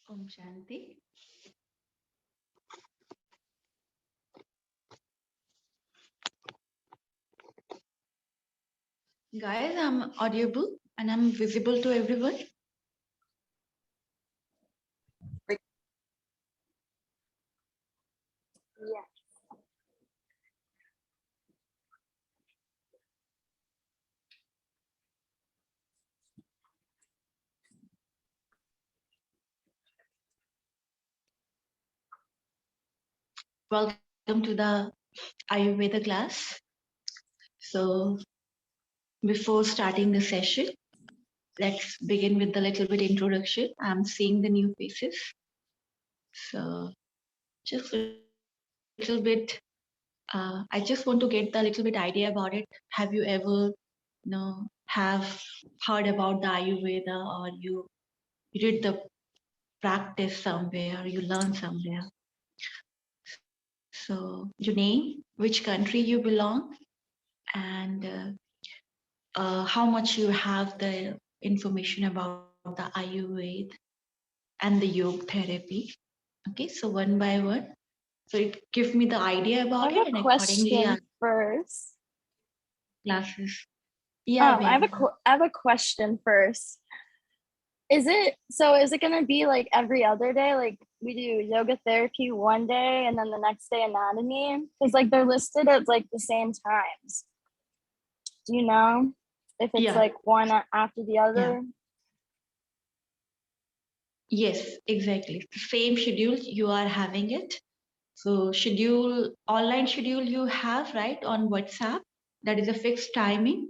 Om Shanti. Guys, I'm audible and I'm visible to everyone. Yeah. Welcome to the Ayurveda class. So before starting the session, let's begin with a little bit introduction. I'm seeing the new faces. So just a little bit, I just want to get the little bit idea about it. Have you ever, have heard about the Ayurveda, or you did the practice somewhere, or you learned somewhere? So your name, which country you belong, and how much you have the information about the Ayurveda and the yoga therapy. Okay, so one by one. So it gives me the idea I about have it, a and accordingly question our first. classes. Yeah, I have Bianca. I have a question first. Is it gonna be like every other day? Like we do yoga therapy one day and then the next day anatomy? Because like they're listed at like the same times. Do you know if it's Yeah, like one after the other? yes, exactly. The same schedule you are having it. So online schedule you have, right, on WhatsApp. That is a fixed timing.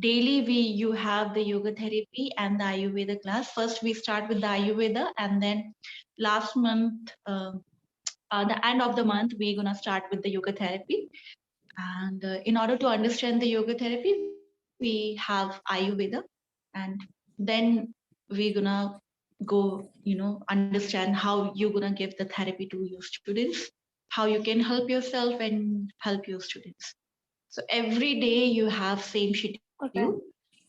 Daily you have the yoga therapy and the Ayurveda class. First we start with the Ayurveda, and then last month, the end of the month, we're gonna start with the yoga therapy. And in order to understand the yoga therapy, we have Ayurveda, and then we're gonna go, understand how you're gonna give the therapy to your students, how you can help yourself and help your students. So every day you have same schedule, Okay.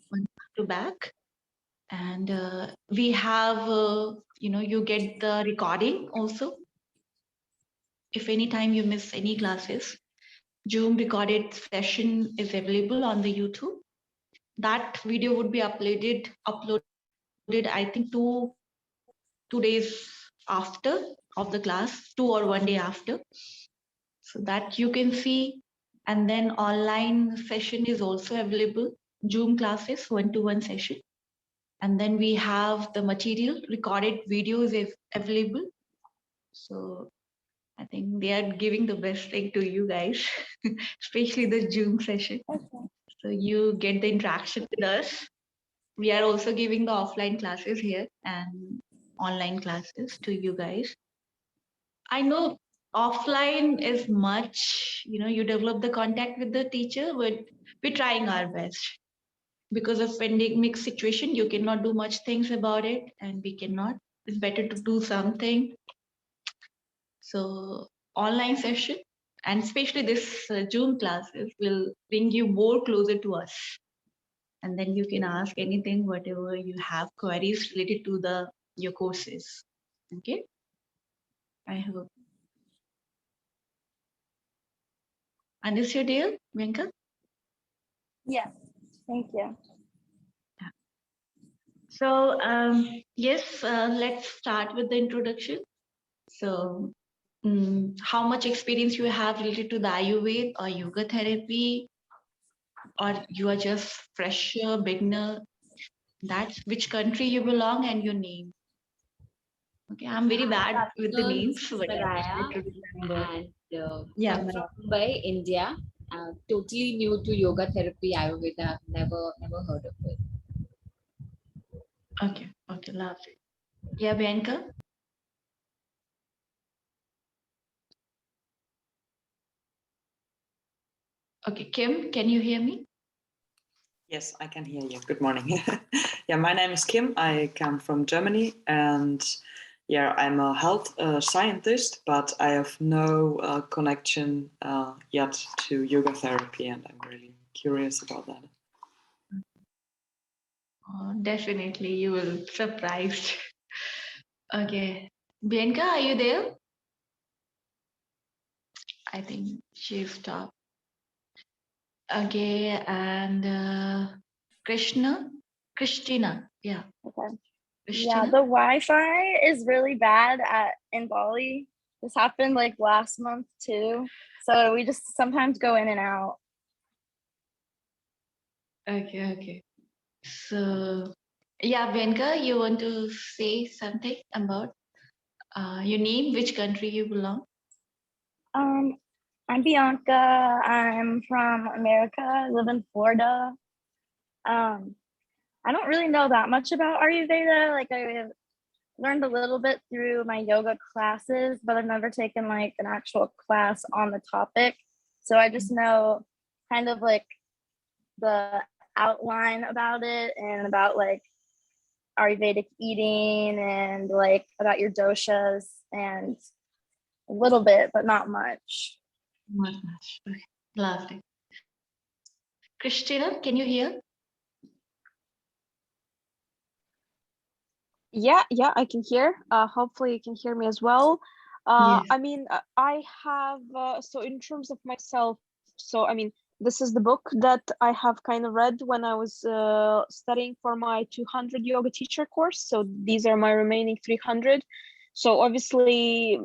one back to back, and we have, you get the recording also. If any time you miss any classes, Zoom recorded session is available on the YouTube. That video would be uploaded, I think two days after of the class, 2 or 1 day after, so that you can see. And then online session is also available, Zoom classes, 1-to-1 session. And then we have the material, recorded videos is available. So I think they are giving the best thing to you guys, especially the Zoom session. Okay. So you get the interaction with us. We are also giving the offline classes here and online classes to you guys. I know offline is much, you develop the contact with the teacher, but we're trying our best. Because of pandemic situation, you cannot do much things about it, and we cannot. It's better to do something. So online session, and especially this Zoom classes, will bring you more closer to us. And then you can ask anything, whatever you have queries related to your courses. Okay, I hope. Understood, dear Bianca? Yeah. Thank you. So yes, let's start with the introduction. So how much experience you have related to the Ayurveda or yoga therapy, or you are just fresher, beginner? That's which country you belong and your name. Okay, I'm very bad with the names, but I just Mariah, need to remember. and Yeah, I'm from Mumbai, India. Totally new to yoga therapy, Ayurveda. Never heard of it. okay, lovely. Yeah, Bianca. Okay, Kim, can you hear me? Yes, I can hear you. Good morning. Yeah, my name is Kim. I come from Germany, and yeah, I'm a health scientist, but I have no connection yet to yoga therapy, and I'm really curious about that. Definitely, you will surprised. Okay. Bianca, are you there? I think she's stopped. Okay, and Christina, yeah, Okay. Yeah, Christina. the Wi-Fi is really bad in Bali. This happened like last month too. So we just sometimes go in and out. Okay. So, yeah, Bianca, you want to say something about your name, which country you belong? I'm Bianca. I'm from America. I live in Florida. I don't really know that much about Ayurveda. Like I learned a little bit through my yoga classes, but I've never taken like an actual class on the topic. So I just know kind of like the outline about it and about like Ayurvedic eating and like about your doshas and a little bit, but not much. Not much. Okay. Lovely. Christina, can you hear? Yeah, I can hear. Hopefully you can hear me as well. Yes. I mean, I have, so in terms of myself, so I mean, this is the book that I have kind of read when I was studying for my 200 yoga teacher course. So these are my remaining 300. So obviously,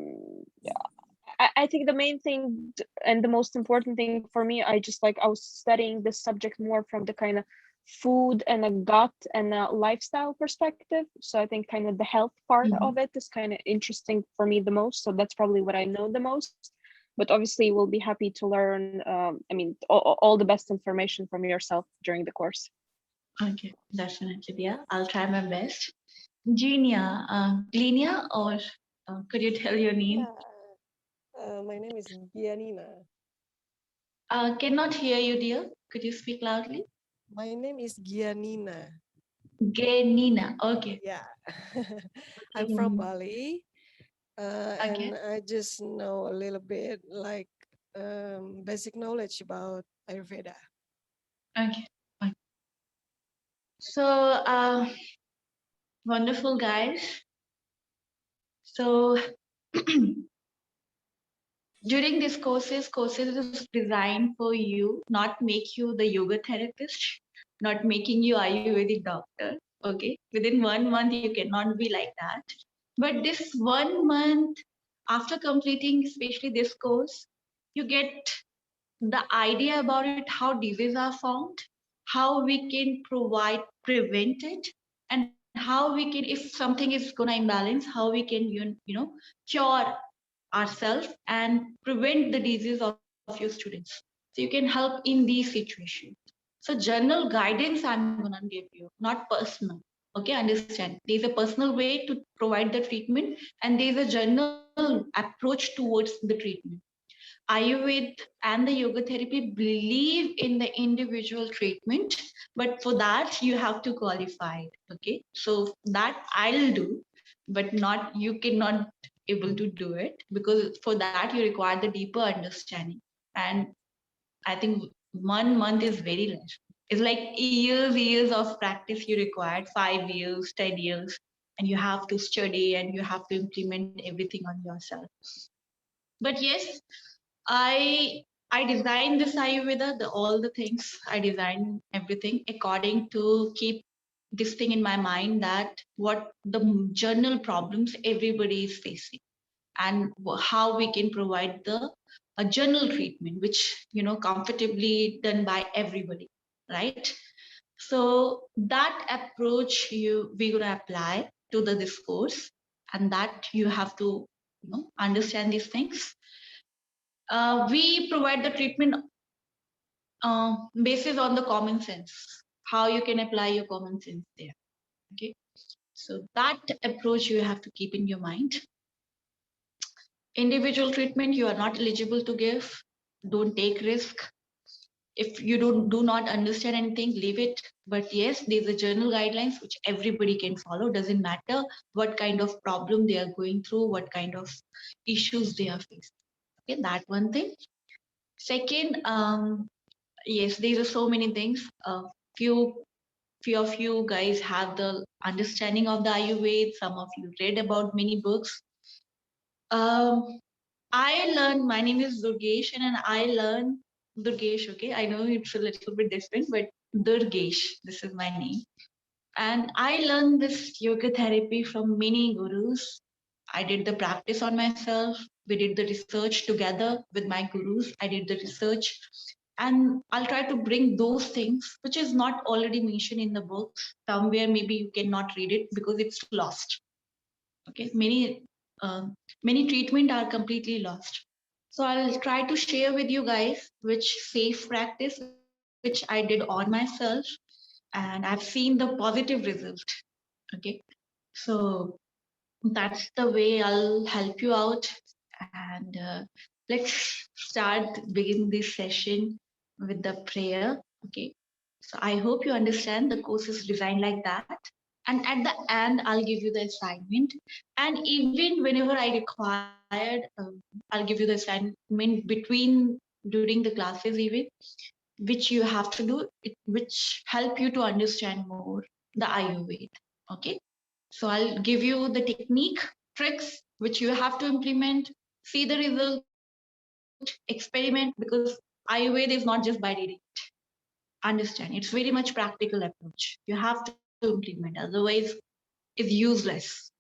I think the main thing and the most important thing for me, I was studying this subject more from the kind of food and a gut and a lifestyle perspective. So I think kind of the health part of it is kind of interesting for me the most. So that's probably what I know the most. But obviously, we'll be happy to learn. I mean, all the best information from yourself during the course. Okay, definitely. Yeah, I'll try my best. Glenia, or could you tell your name? My name is Gianina. Cannot hear you, dear. Could you speak loudly? My name is Gianina. Grenina. Okay. Yeah. I'm from Bali. Okay. And I just know a little bit like basic knowledge about Ayurveda. Okay. Fine. So, wonderful, guys. So, during these courses is designed for you, not make you the yoga therapist, not making you Ayurvedic doctor. Okay. Within 1 month, you cannot be like that. But this 1 month, after completing, especially this course, you get the idea about it, how diseases are formed, how we can prevent it, and how we can, if something is gonna imbalance, how we can cure ourselves and prevent the disease of your students. So you can help in these situations. So general guidance I'm gonna give you, not personal. Okay, understand. There's a personal way to provide the treatment, and there's a general approach towards the treatment. Ayurveda and the yoga therapy believe in the individual treatment, but for that you have to qualify it. Okay, so that I'll do, but not you cannot able to do it, because for that you require the deeper understanding. And I think 1 month is very less. It's like years of practice you required, 5 years, 10 years, and you have to study and you have to implement everything on yourself. But yes, I designed this Ayurveda, all the things I designed everything according to keep this thing in my mind, that what the general problems everybody is facing, and how we can provide the a general treatment, which comfortably done by everybody, right? So that approach we're gonna apply to the discourse, and that you have to understand these things. We provide the treatment basis on the common sense, how you can apply your common sense there. Okay, so that approach you have to keep in your mind. Individual treatment you are not eligible to give. Don't take risk. If you do not understand anything, leave it. But yes, these are general guidelines which everybody can follow. Doesn't matter what kind of problem they are going through, what kind of issues they are facing. Okay, that one thing. Second, yes, these are so many things. Few few of you guys have the understanding of the Ayurveda. Some of you read about many books. I learned, my name is Durgesh, and I learned Durgesh, okay? I know it's a little bit different, but Durgesh, this is my name. And I learned this yoga therapy from many gurus. I did the practice on myself. We did the research together with my gurus. I did the research. And I'll try to bring those things, which is not already mentioned in the books. Somewhere maybe you cannot read it because it's lost. Okay, many treatment are completely lost. So I'll try to share with you guys which safe practice which I did on myself, and I've seen the positive result. Okay, so that's the way I'll help you out. And let's begin this session with the prayer. Okay, so I hope you understand the course is designed like that. And at the end, I'll give you the assignment. And even whenever I required, I'll give you the assignment during the classes even, which you have to do, which help you to understand more the Ayurveda. Okay, so I'll give you the technique, tricks, which you have to implement, see the result, experiment, because Ayurveda is not just by reading it. Understand, it's very much practical approach. You have to implement, otherwise it's useless.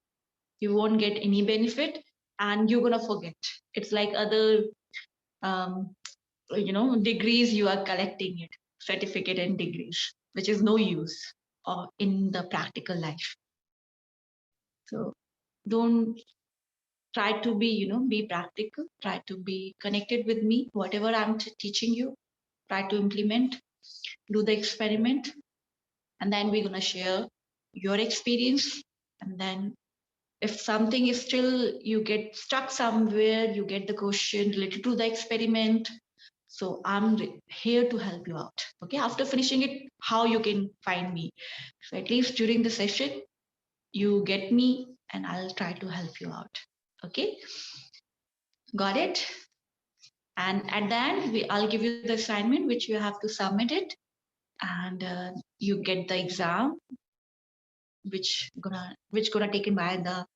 You won't get any benefit and you're gonna forget. It's like other um, degrees you are collecting it, certificate and degrees, which is no use in the practical life. So don't try to be practical, try to be connected with me. Whatever I'm teaching you, try to implement, do the experiment, and then we're going to share your experience. And then if something is still, you get stuck somewhere, you get the question related to the experiment, so I'm here to help you out. Okay, after finishing it, how you can find me. So at least during the session, you get me and I'll try to help you out. Okay, got it? And at the end, I'll give you the assignment, which you have to submit it, and you get the exam, which gonna taken by the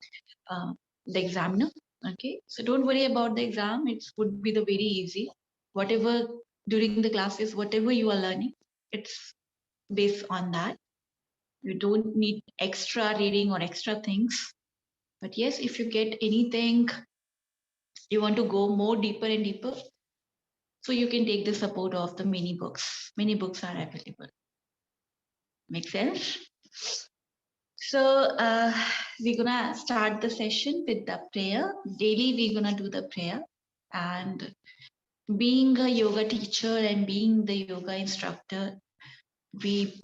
examiner. Okay, so don't worry about the exam. It would be the very easy. Whatever during the classes, whatever you are learning, it's based on that. You don't need extra reading or extra things. But yes, if you get anything, you want to go more deeper and deeper, so you can take the support of the mini books. Many books are available. Make sense? So we're gonna start the session with the prayer. Daily we're gonna do the prayer. And being a yoga teacher and being the yoga instructor, we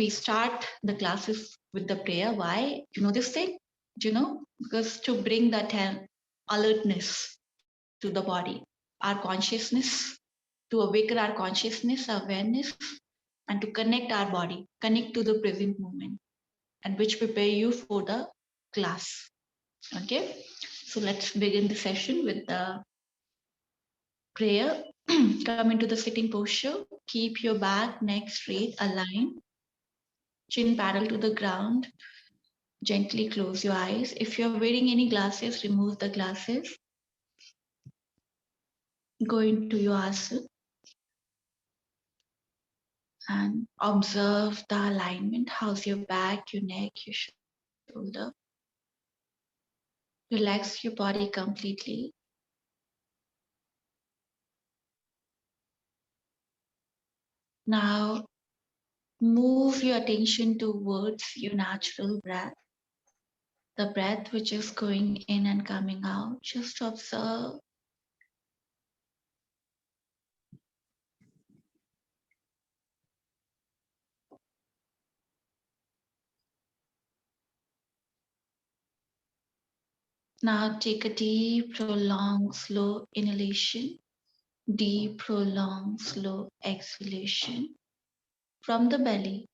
start the classes with the prayer. Why? You know this thing? Do you know? Because to bring that alertness to the body, our consciousness, to awaken our consciousness, awareness, and to connect our body, connect to the present moment, and which prepare you for the class. Okay, so let's begin the session with the prayer. Come into the sitting posture. Keep your back, neck straight, aligned, chin parallel to the ground. Gently close your eyes. If you're wearing any glasses, remove the glasses. Go into your asana and observe the alignment. How's your back, your neck, your shoulder? Relax your body completely. Now move your attention towards your natural breath, the breath which is going in and coming out. Just observe. Now take a deep, prolonged, slow inhalation, deep, prolonged, slow exhalation from the belly.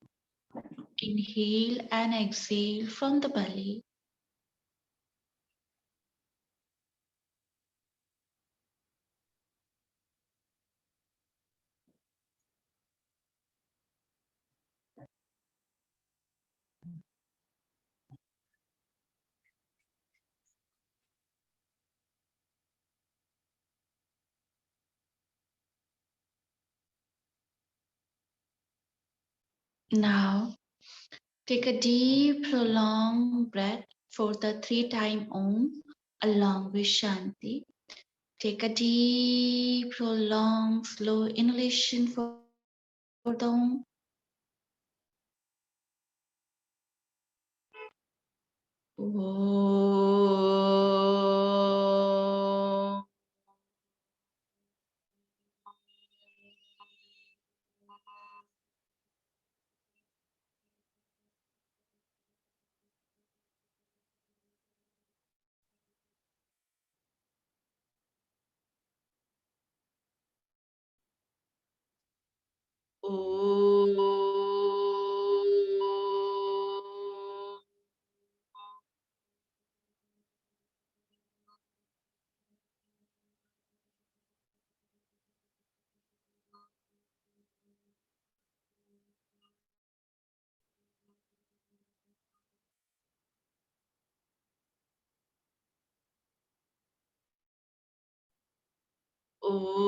Inhale and exhale from the belly. Now, take a deep, prolonged breath for the 3-time Om along with Shanti. Take a deep, prolonged, slow inhalation for the Om. Om. Om.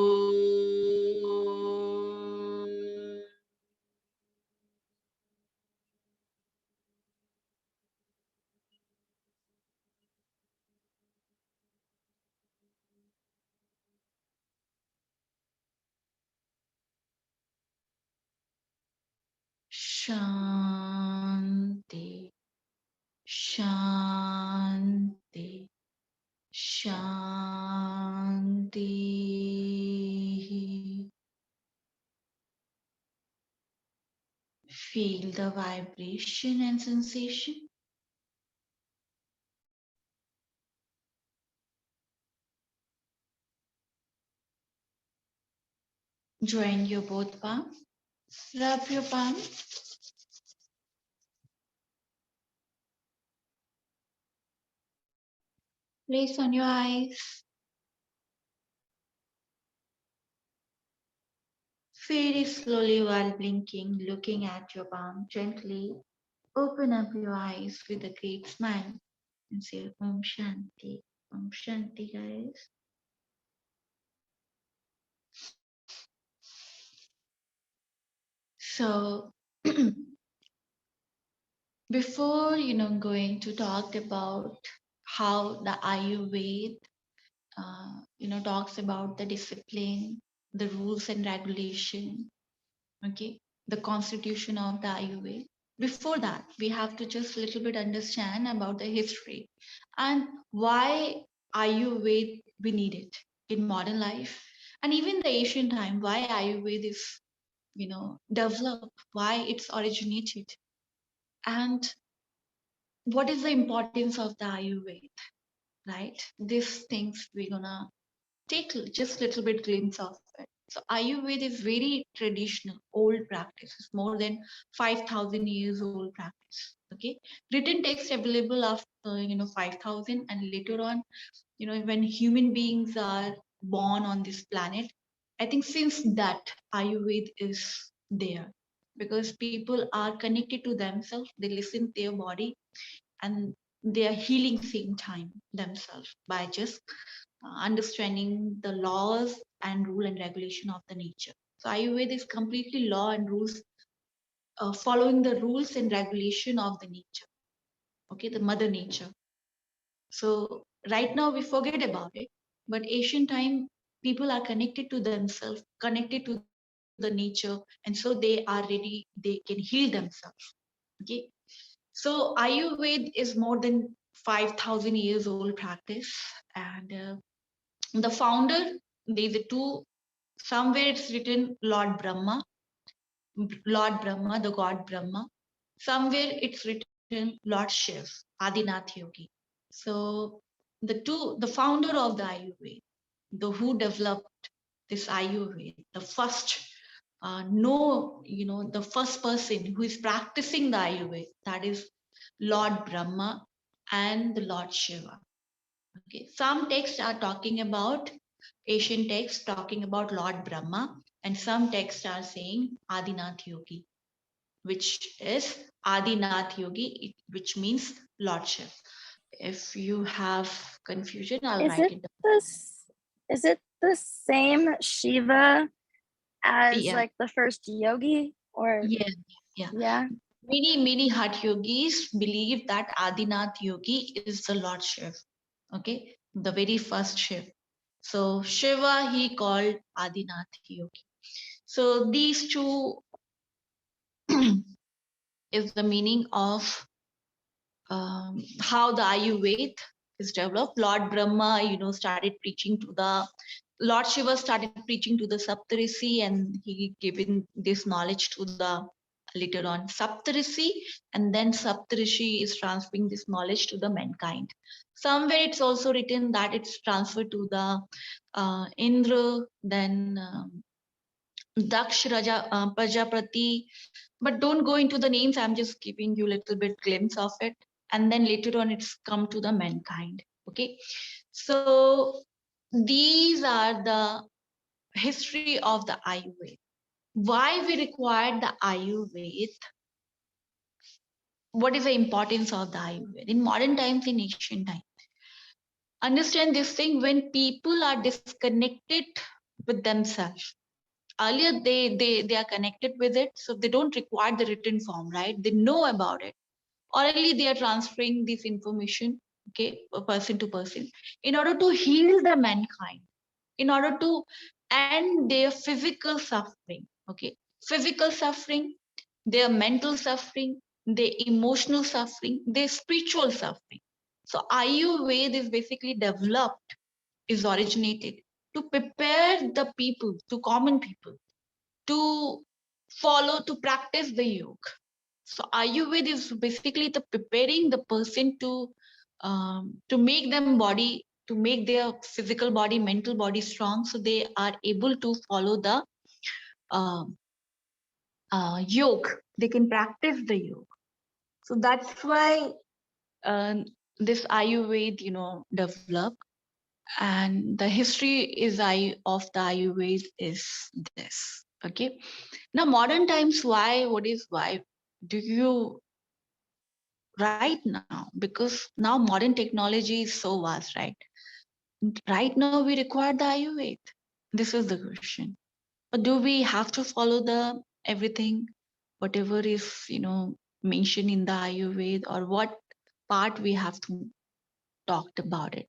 Shanti, Shanti, Shanti. Feel the vibration and sensation. Join your both palms. Rub your palm. Place on your eyes. Very slowly while blinking, looking at your palm gently. Open up your eyes with a great smile and say Om Shanti. Om Shanti, guys. So before going to talk about how the Ayurveda talks about the discipline, the rules and regulation, okay, the constitution of the Ayurveda. Before that, we have to just a little bit understand about the history and why Ayurveda we need it in modern life, and even the ancient time, why Ayurveda is developed, why it's originated, and what is the importance of the Ayurveda, right? These things we're gonna take just a little bit glimpse of it. So Ayurveda is very traditional, old practice. It's more than 5,000 years old practice. Okay, written text available after 5,000, and later on, when human beings are born on this planet, I think since that Ayurveda is there, because people are connected to themselves. They listen to their body, and they are healing same time themselves by just understanding the laws and rule and regulation of the nature. So Ayurveda is completely law and rules, following the rules and regulation of the nature. Okay, the mother nature. So right now we forget about it, but ancient time people are connected to themselves, connected to the nature, and so they are ready. They can heal themselves. Okay, so Ayurveda is more than 5,000 years old practice, and the founder, there's a two, somewhere it's written Lord Brahma, the god Brahma. Somewhere it's written Lord Shiv, Adinath Yogi. So the founder of the Ayurveda, the who developed this Ayurveda, the first the first person who is practicing the Ayurveda, that is Lord Brahma and the Lord Shiva. Okay, some texts are talking about, Asian texts talking about Lord Brahma, and some texts are saying Adinath Yogi, which is Adinath Yogi, which means Lordship. If you have confusion, I'll Is write it it down. this? Is it the same Shiva as Yeah, like the first yogi, or? yeah, Yeah. Yeah. Many Hatha yogis believe that Adinath Yogi is the Lord Shiv. Okay, the very first Shiv. So Shiva he called Adinath Yogi. So these two is the meaning of how the Ayurveda is developed. Lord Brahma, started preaching to the Lord Shiva started preaching to the Saptarishi, and he given this knowledge to the later on Saptarishi, and then Saptarishi is transferring this knowledge to the mankind. Somewhere it's also written that it's transferred to the Indra, then Daksh Raja Prajapati, but don't go into the names. I'm just giving you a little bit glimpse of it, and then later on it's come to the mankind. Okay, so these are the history of the Ayurveda. Why we required the Ayurveda? What is the importance of the Ayurveda in modern times, in ancient times? Understand this thing: when people are disconnected with themselves, earlier they are connected with it, so they don't require the written form, right? They know about it. Orally they are transferring this information, okay, person to person, in order to heal the mankind, in order to end their physical suffering, okay, physical suffering, their mental suffering, their emotional suffering, their spiritual suffering. So Ayurveda is basically developed, is originated to prepare the people, to common people, to follow, to practice the yoga. So Ayurveda is basically the preparing the person to make them body, to make their physical body, mental body strong, so they are able to follow the uh, yoga. They can practice the yoga. So that's why uh, this Ayurveda, developed. And the history of the Ayurveda is this. Okay. Now, modern times, why do you right now? Because now modern technology is so vast, right? Right now, we require the Ayurveda. This is the question. But do we have to follow the everything, whatever is mentioned in the Ayurveda, or what part we have to talk about it?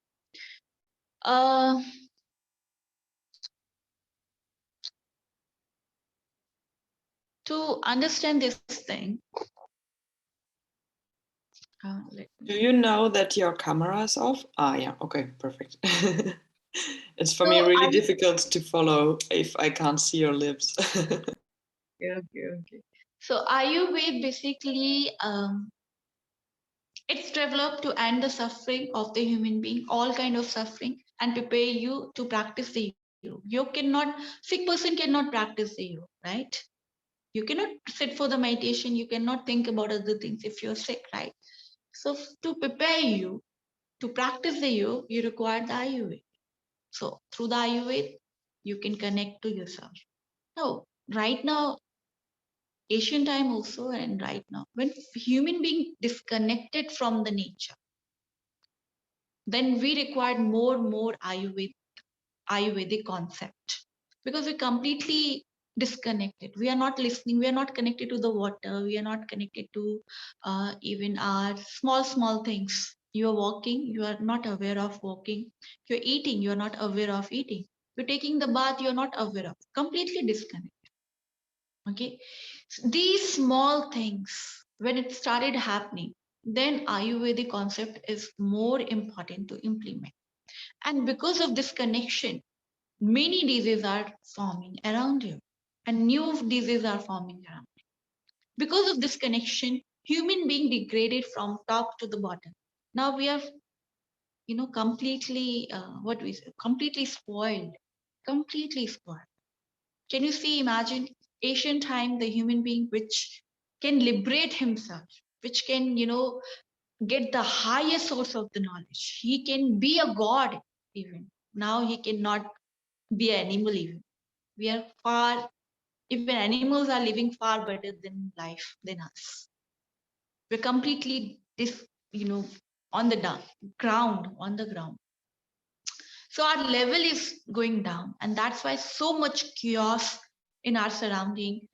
Uh, to understand this thing, Do you know that your camera is off? Ah, yeah. Okay, perfect. It's for me So really difficult to follow if I can't see your lips. okay. So Ayurveda basically, it's developed to end the suffering of the human being, all kind of suffering, and prepare you to practice the yoga. You cannot, sick person cannot practice the yoga, right? You cannot sit for the meditation. You cannot think about other things if you're sick, right? So to prepare you to practice the yoga, you require the Ayurveda. So through the Ayurveda, you can connect to yourself. Now, right now, Asian time also, and right now, when human being disconnected from the nature, then we require more Ayurvedic concept, because we're completely disconnected. We are not listening. We are not connected to the water. We are not connected to even our small things. You are walking. You are not aware of walking. You're eating. You're not aware of eating. You're taking the bath. You're not aware of. Completely disconnected. Okay, so these small things, when it started happening, then Ayurvedic concept is more important to implement. And because of this connection, many diseases are forming around you, and new diseases are forming around you. Because of this connection, human being degraded from top to the bottom. Now we are, completely, what we say, completely spoiled, completely spoiled. Can you see, imagine ancient time, the human being which can liberate himself, which can, get the highest source of the knowledge. He can be a god even. Now he cannot be an animal even. We are far, even animals are living far better than life than us. We're completely on the on the ground. So our level is going down, and that's why so much chaos in our surrounding,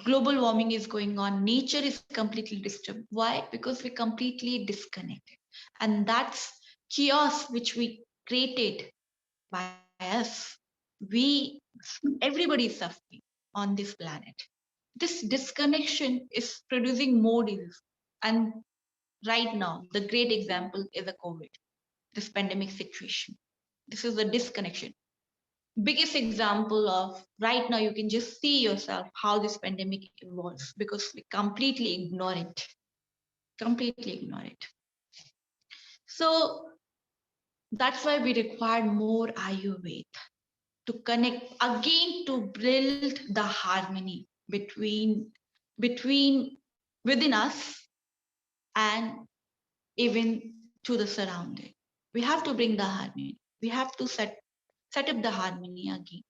Global warming is going on. Nature is completely disturbed. Why? Because we're completely disconnected. And that's chaos which we created by us. Everybody is suffering on this planet. This disconnection is producing more disease. And right now, the great example is the COVID, this pandemic situation. This is the disconnection. Biggest example of right now, you can just see yourself how this pandemic evolves because we completely ignore it. Completely ignore it. So that's why we require more Ayurveda to connect again, to build the harmony between within us and even to the surrounding. We have to bring the harmony. We have to set up the harmony again.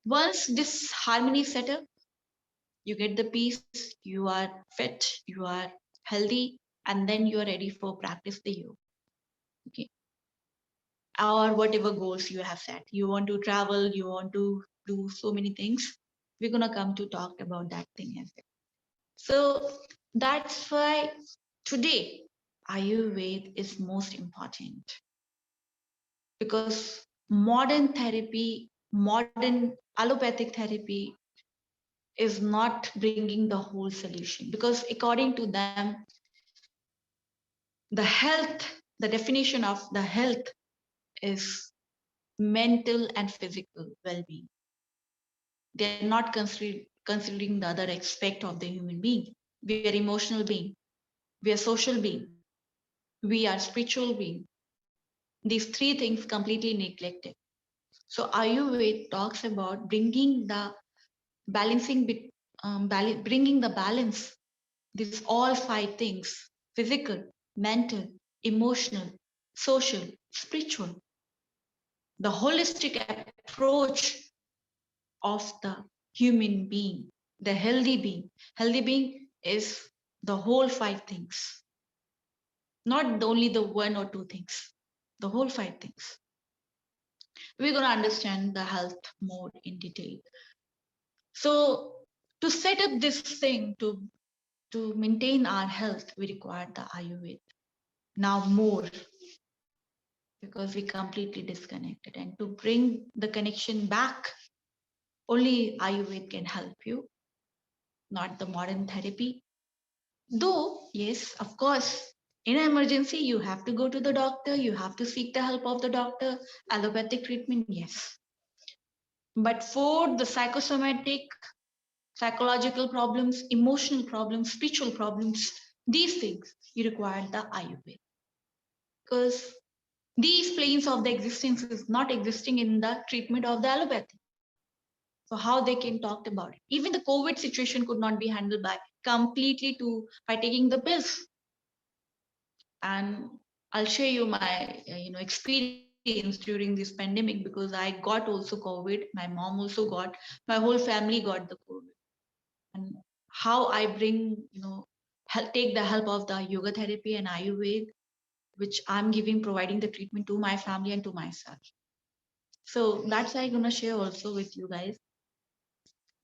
Once this harmony is set up, you get the peace, you are fit, you are healthy, and then you are ready for practice the yoga. Okay. Or whatever goals you have set. You want to travel, you want to do so many things. We're gonna come to talk about that thing as well. So that's why today Ayurveda is most important, because modern therapy, modern allopathic therapy is not bringing the whole solution, because according to them, the health, the definition of the health is mental and physical well-being. They're not considering the other aspect of the human being. We are emotional being, we are social being, we are spiritual being. These three things completely neglected. So Ayurveda talks about bringing the bringing the balance. These all five things: physical, mental, emotional, social, spiritual. The holistic approach of the human being, the healthy being. Healthy being is the whole five things, not only the one or two things, the whole five things. We're going to understand the health more in detail. So to set up this thing, to maintain our health, we require the Ayurveda. Now more, because we completely disconnected. And to bring the connection back, only Ayurveda can help you, not the modern therapy. Though, yes, of course, in an emergency, you have to go to the doctor, you have to seek the help of the doctor. Allopathic treatment, yes. But for the psychosomatic, psychological problems, emotional problems, spiritual problems, these things, you require the Ayurveda. Because these planes of the existence is not existing in the treatment of the allopathy. So how they can talk about it? Even the COVID situation could not be handled by taking the pills. And I'll share you my experience during this pandemic, because I got also COVID. My mom also got. My whole family got the COVID. And how I bring take the help of the yoga therapy and Ayurveda, which I'm providing the treatment to my family and to myself. So that's I'm gonna share also with you guys.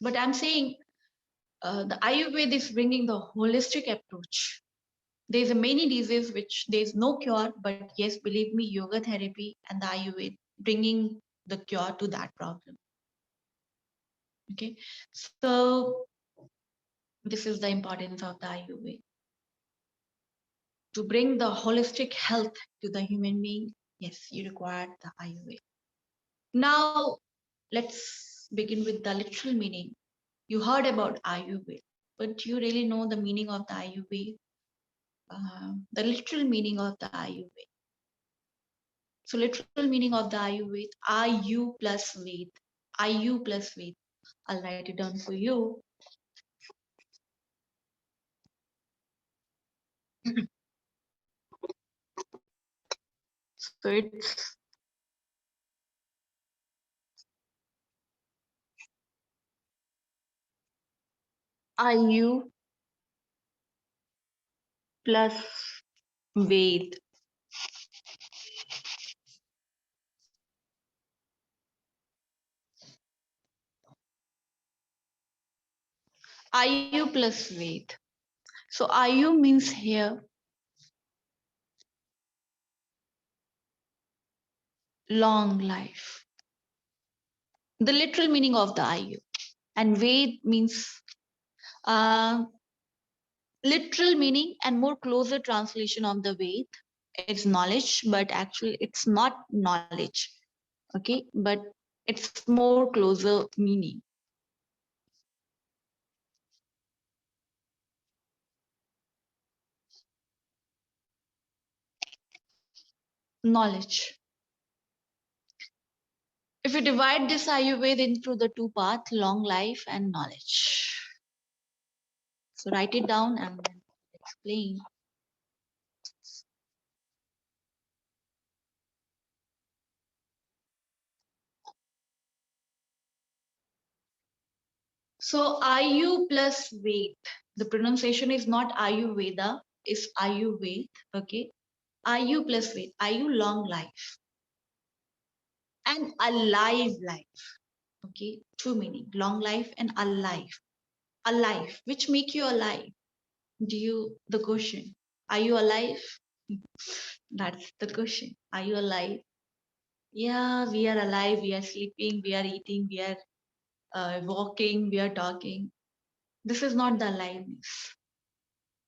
But I'm saying the Ayurveda is bringing the holistic approach. There's a many diseases which there's no cure, but yes, believe me, yoga therapy and the Ayurveda bringing the cure to that problem. Okay, so this is the importance of the Ayurveda. To bring the holistic health to the human being, yes, you require the Ayurveda. Now, let's begin with the literal meaning. You heard about Ayurveda, but you really know the meaning of the Ayurveda? The literal meaning of the Ayurveda. So literal meaning of the Ayurveda, Ayu plus Ved. Ayu plus Ved. I'll write it down for you. So it's Ayu plus Ved. Ayu plus Ved. So Ayu means here long life. The literal meaning of the Ayu. And Ved means literal meaning and more closer translation of the Ved. It's knowledge, but actually it's not knowledge. Okay, but it's more closer meaning. Knowledge. If you divide this Ayurveda into the two parts, long life and knowledge. So write it down and then explain. So Ayu plus Ved. The pronunciation is not Ayurveda, it's Ayurved. Okay. Ayu plus Ved. Ayu, long life. And alive life. Okay. Two meaning. Long life and alive. Alive. Which make you alive? The question. Are you alive? That's the question. Are you alive? Yeah, we are alive. We are sleeping. We are eating. We are walking. We are talking. This is not the aliveness.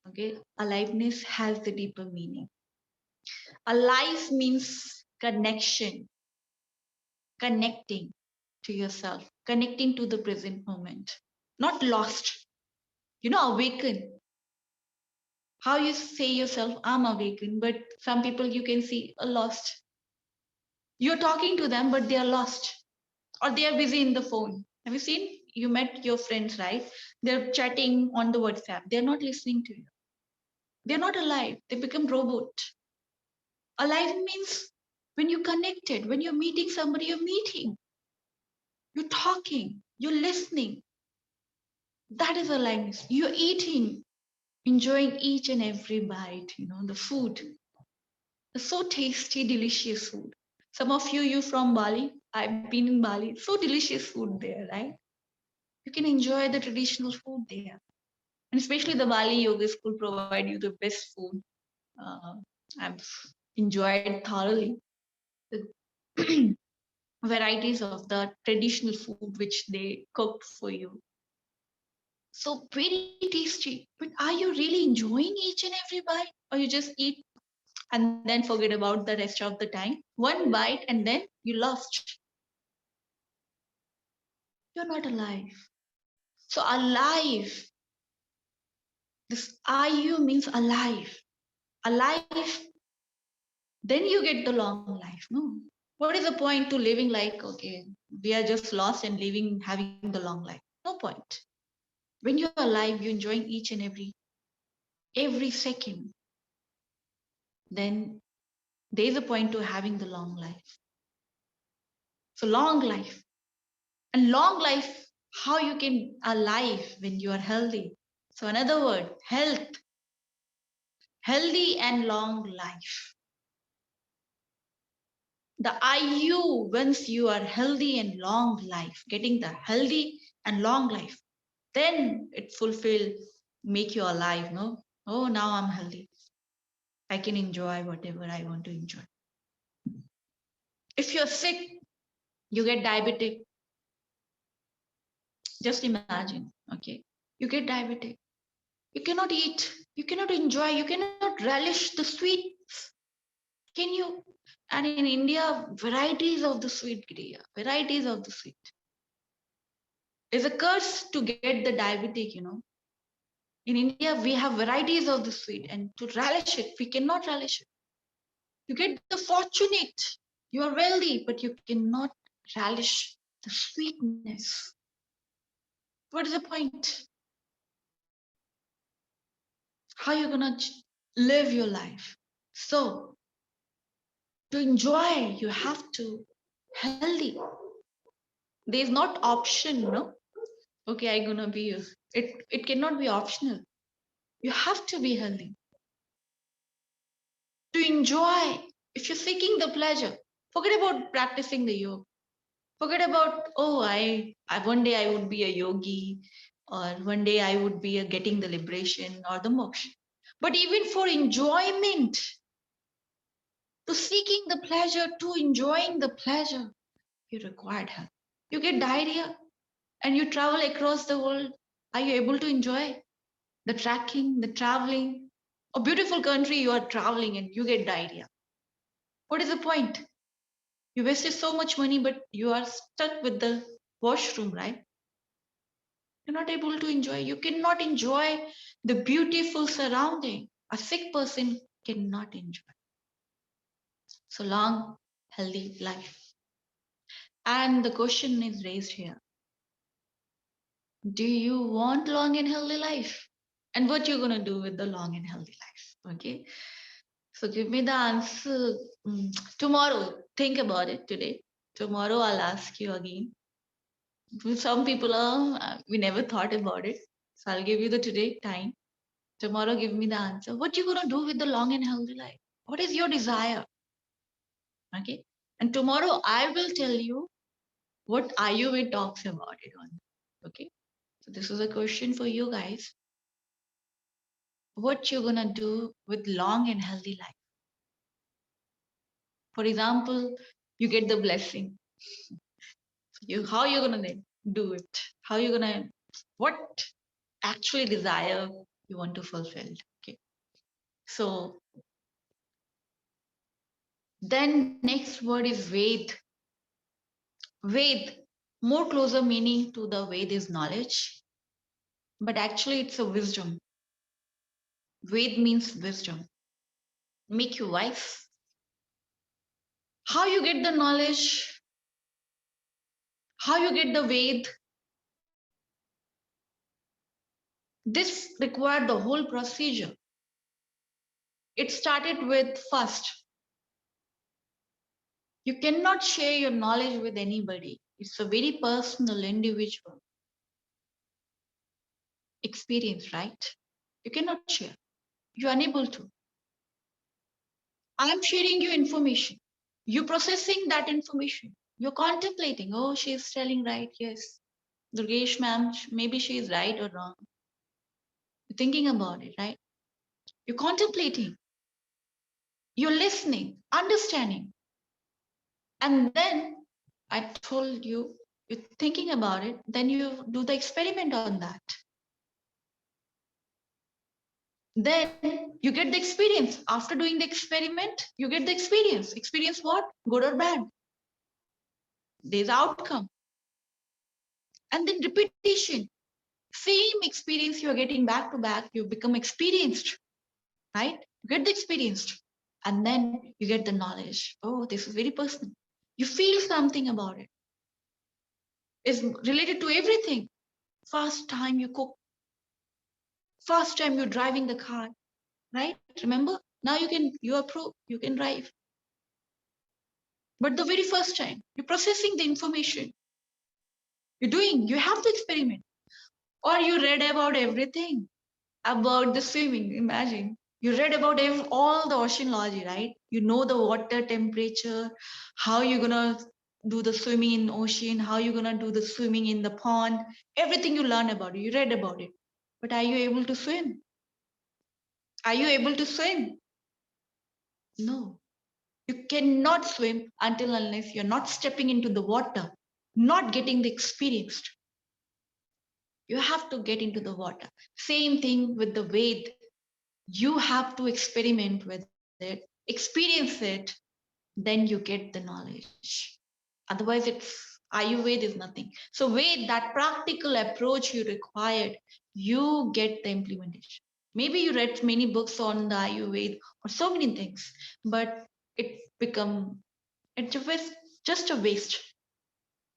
Okay, aliveness has the deeper meaning. Alive means connection, connecting to yourself, connecting to the present moment, not lost. Awaken. How you say yourself, I'm awakened, but some people you can see are lost. You're talking to them, but they are lost or they are busy in the phone. Have you seen? You met your friends, right? They're chatting on the WhatsApp. They're not listening to you. They're not alive. They become robot. Alive means when you're connected, when you're meeting somebody, you're talking, you're listening. That is aliveness. You're eating, enjoying each and every bite, the food. It's so tasty, delicious food. Some of you from Bali, I've been in Bali, so delicious food there, right? You can enjoy the traditional food there. And especially the Bali Yoga School provide you the best food. I've enjoyed thoroughly the varieties of the traditional food which they cooked for you. So very tasty. But are you really enjoying each and every bite? Or you just eat and then forget about the rest of the time? One bite and then you lost. You're not alive. So alive. This Ayu means alive. Alive, then you get the long life. No. What is the point to living like, okay, we are just lost and living, having the long life? No point. When you're alive, you're enjoying each and every second. Then there's a point to having the long life. So long life. And long life, how you can alive when you are healthy. So another word, health. Healthy and long life. The IU, once you are healthy and long life, getting the healthy and long life, then it fulfill, make you alive, no? Oh, now I'm healthy. I can enjoy whatever I want to enjoy. If you're sick, you get diabetic. Just imagine, okay? You get diabetic. You cannot eat. You cannot enjoy. You cannot relish the sweets. Can you? And in India, varieties of the sweet, Giriya, varieties of the sweet. It's a curse to get the diabetic, In India, we have varieties of the sweet, and to relish it, we cannot relish it. You get the fortunate, you are wealthy, but you cannot relish the sweetness. What is the point? How are you gonna live your life? So, to enjoy, you have to healthy. There's not option, no? Okay, I'm gonna be it cannot be optional. You have to be healthy. To enjoy, if you're seeking the pleasure, forget about practicing the yoga. Forget about, oh, I one day I would be a yogi, or one day I would be getting the liberation or the moksha. But even for enjoyment, to seeking the pleasure, to enjoying the pleasure, you required help. You get diarrhea and you travel across the world. Are you able to enjoy the trekking, the traveling? A beautiful country you are traveling and you get diarrhea. What is the point? You wasted so much money, but you are stuck with the washroom, right? You're not able to enjoy. You cannot enjoy the beautiful surrounding. A sick person cannot enjoy. So long, healthy life. And the question is raised here. Do you want long and healthy life? And what you're going to do with the long and healthy life? Okay. So give me the answer tomorrow. Think about it today. Tomorrow I'll ask you again. Some people are, we never thought about it. So I'll give you the today time. Tomorrow give me the answer. What you going to do with the long and healthy life? What is your desire? Okay. And tomorrow I will tell you what Ayurveda talks about it on. Okay. So this is a question for you guys. What you're gonna do with long and healthy life? For example, you get the blessing. How you're gonna do it? How you're gonna, what actually desire you want to fulfill? Okay. So then next word is Ved. Ved, more closer meaning to the Ved is knowledge, but actually it's a wisdom. Ved means wisdom. Make you wise. How you get the knowledge? How you get the Ved? This required the whole procedure. It started with first. You cannot share your knowledge with anybody. It's a very personal, individual experience, right? You cannot share. You're unable to. I'm sharing you information. You're processing that information. You're contemplating, oh, she's telling right, yes. Durgesh ma'am, maybe she is right or wrong. You're thinking about it, right? You're contemplating. You're listening, understanding. And then I told you, you're thinking about it, then you do the experiment on that. Then you get the experience. After doing the experiment, you get the experience. Experience what? Good or bad? There's outcome. And then repetition. Same experience you're getting back to back, you become experienced, right? You get the experienced. And then you get the knowledge. Oh, this is very personal. You feel something about it. It's related to everything. First time you cook. First time you're driving the car, right? Remember? Now you are pro, you can drive. But the very first time, you're processing the information. You have to experiment. Or you read about everything, about the swimming, imagine. You read about all the oceanology, right? You know the water temperature, how you're gonna do the swimming in ocean, how you're gonna do the swimming in the pond, everything you learn about it, you read about it. But are you able to swim? Are you able to swim? No. You cannot swim until unless you're not stepping into the water, not getting the experience. You have to get into the water. Same thing with the Ved. You have to experiment with it, experience it, then you get the knowledge. Otherwise, Ayurveda is nothing. So Ved, that practical approach you required, you get the implementation. Maybe you read many books on the Ayurveda or so many things, but it's just a waste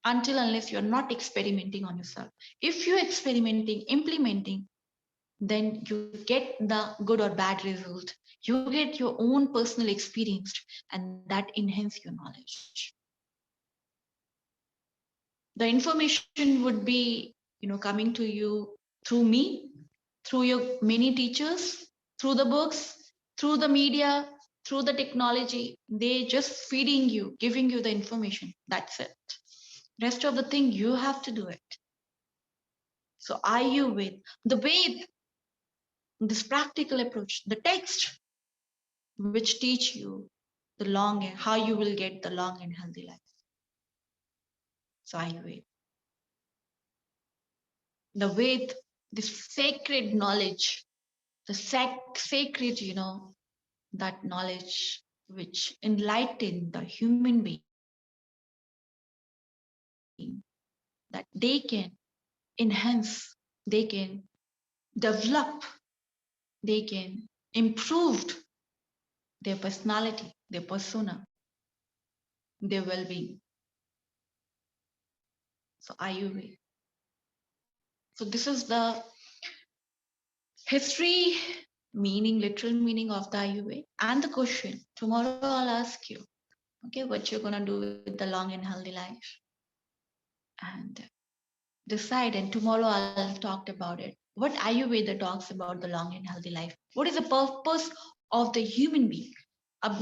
until unless you're not experimenting on yourself. If you're experimenting, implementing, then you get the good or bad result. You get your own personal experience, and that enhance your knowledge. The information would be, coming to you through me, through your many teachers, through the books, through the media, through the technology. They just feeding you, giving you the information. That's it. Rest of the thing, you have to do it. So Ayurveda, the way, this practical approach, the text which teach you the long and how you will get the long and healthy life. So Ayurveda, the Ved, the sacred knowledge, the sacred, that knowledge which enlighten the human being, that they can enhance, they can develop, they can improve their personality, their persona, their well-being. So Ayurveda. So this is the history meaning, literal meaning of the Ayurveda. And the question, tomorrow I'll ask you, okay, what you're gonna do with the long and healthy life. And decide, and tomorrow I'll talk about it. What Ayurveda talks about the long and healthy life. What is the purpose of the human being?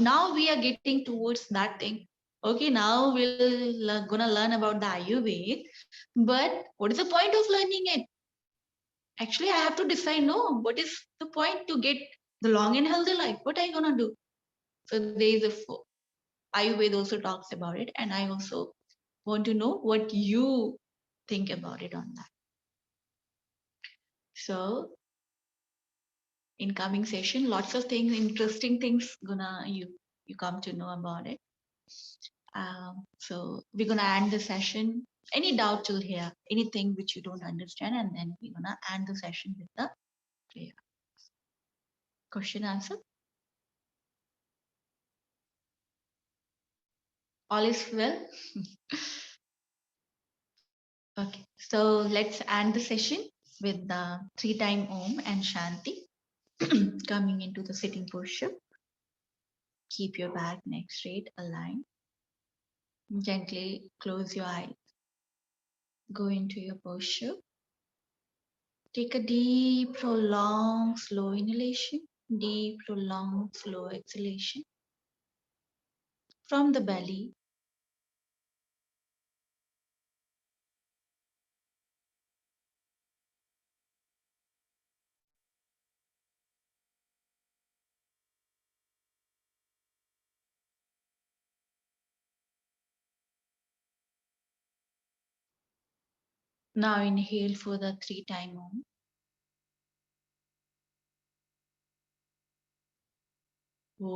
Now we are getting towards that thing. Okay, now we're gonna learn about the Ayurveda, but what is the point of learning it? Actually, I have to decide, no, what is the point to get the long and healthy life? What are you gonna do? So there is Ayurveda also talks about it, and I also want to know what you think about it on that. So in coming session, lots of things, interesting things you come to know about it. So we're gonna end the session. Any doubt till here, anything which you don't understand, and then we're gonna end the session with the prayer. Question answer. All is well. Okay, so let's end the session with the 3-time Om and Shanti. Coming into the sitting posture. Keep your back, neck straight, aligned. Gently close your eyes. Go into your posture. Take a deep, prolonged, slow inhalation. Deep, prolonged, slow exhalation. From the belly. Now inhale for the 3-time Om. Om.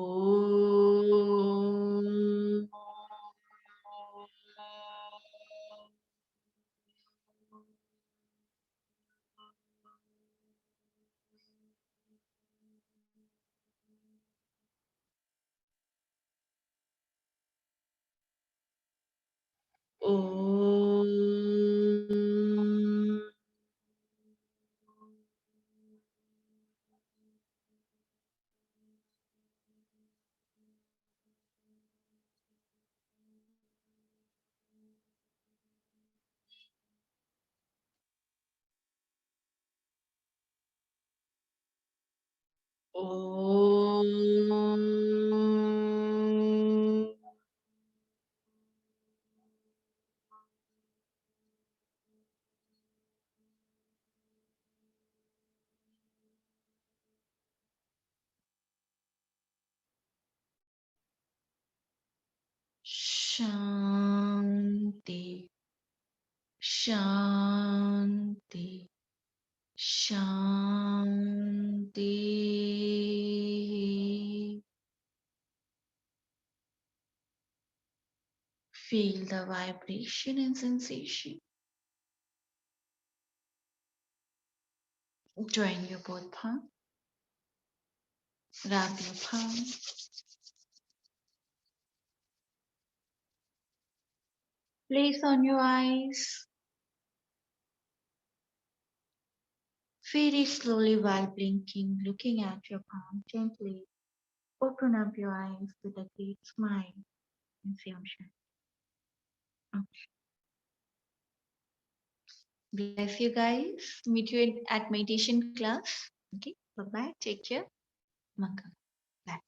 Om. Om. Shanti. Shanti. Shanti. Feel the vibration and sensation. Join your both palms. Rub your palms. Place on your eyes. Very slowly while blinking, looking at your palm gently. Open up your eyes with a great smile and say Om Shanti. Bless you guys. Meet you at meditation class. Okay. Bye-bye. Take care. Mangal. Bye.